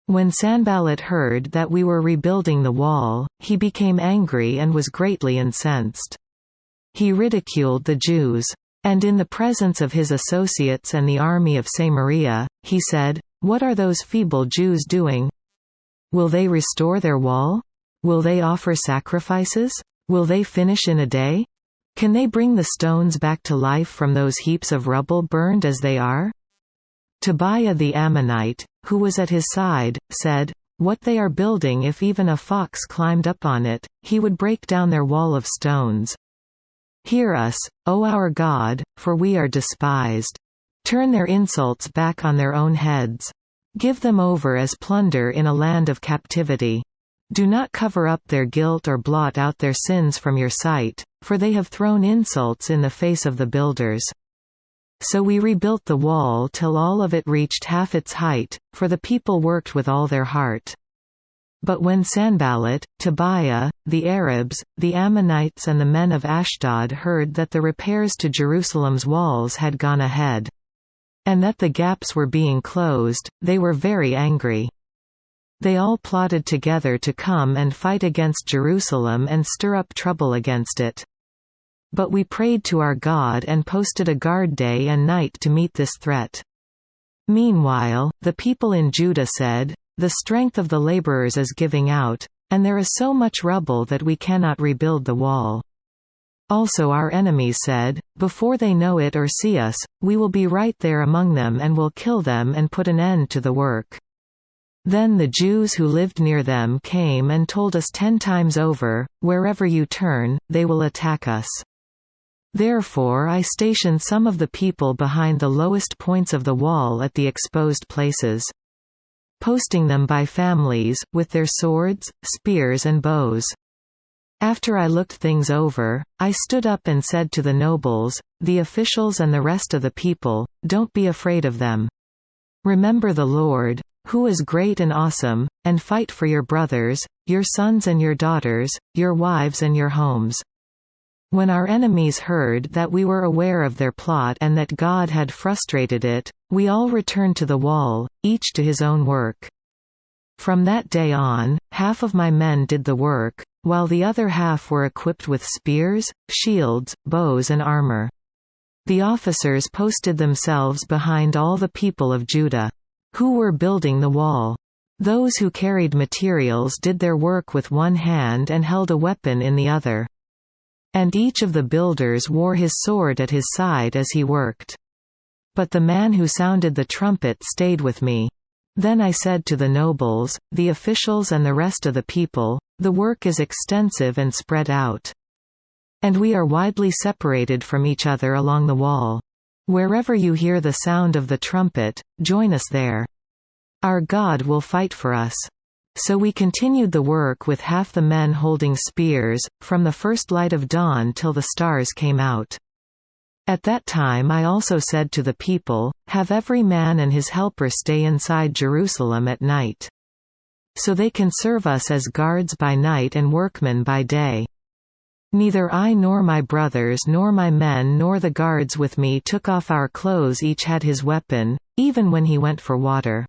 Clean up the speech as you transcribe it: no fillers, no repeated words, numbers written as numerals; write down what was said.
When Sanballat heard that we were rebuilding the wall, he became angry and was greatly incensed. He ridiculed the Jews. And in the presence of his associates and the army of Samaria, he said, "What are those feeble Jews doing? Will they restore their wall? Will they offer sacrifices? Will they finish in a day? Can they bring the stones back to life from those heaps of rubble burned as they are?" Tobiah the Ammonite, who was at his side, said, "What they are building, if even a fox climbed up on it, he would break down their wall of stones. Hear us, O our God, for we are despised. Turn their insults back on their own heads. Give them over as plunder in a land of captivity. Do not cover up their guilt or blot out their sins from your sight, for they have thrown insults in the face of the builders." So we rebuilt the wall till all of it reached half its height, for the people worked with all their heart. But when Sanballat, Tobiah, the Arabs, the Ammonites and the men of Ashdod heard that the repairs to Jerusalem's walls had gone ahead, and that the gaps were being closed, they were very angry. They all plotted together to come and fight against Jerusalem and stir up trouble against it. But we prayed to our God and posted a guard day and night to meet this threat. Meanwhile, the people in Judah said, "The strength of the laborers is giving out, and there is so much rubble that we cannot rebuild the wall." Also our enemies said, "Before they know it or see us, we will be right there among them and will kill them and put an end to the work." Then the Jews who lived near them came and told us 10 times over, "Wherever you turn, they will attack us." Therefore I stationed some of the people behind the lowest points of the wall at the exposed places, posting them by families, with their swords, spears and bows. After I looked things over, I stood up and said to the nobles, the officials and the rest of the people, "Don't be afraid of them. Remember the Lord, who is great and awesome, and fight for your brothers, your sons and your daughters, your wives and your homes." When our enemies heard that we were aware of their plot and that God had frustrated it, we all returned to the wall, each to his own work. From that day on, half of my men did the work, while the other half were equipped with spears, shields, bows and armor. The officers posted themselves behind all the people of Judah, who were building the wall. Those who carried materials did their work with one hand and held a weapon in the other. And each of the builders wore his sword at his side as he worked. But the man who sounded the trumpet stayed with me. Then I said to the nobles, the officials and the rest of the people, "The work is extensive and spread out. And we are widely separated from each other along the wall. Wherever you hear the sound of the trumpet, join us there. Our God will fight for us." So we continued the work with half the men holding spears, from the first light of dawn till the stars came out. At that time I also said to the people, "Have every man and his helper stay inside Jerusalem at night. So they can serve us as guards by night and workmen by day." Neither I nor my brothers nor my men nor the guards with me took off our clothes, each had his weapon, even when he went for water.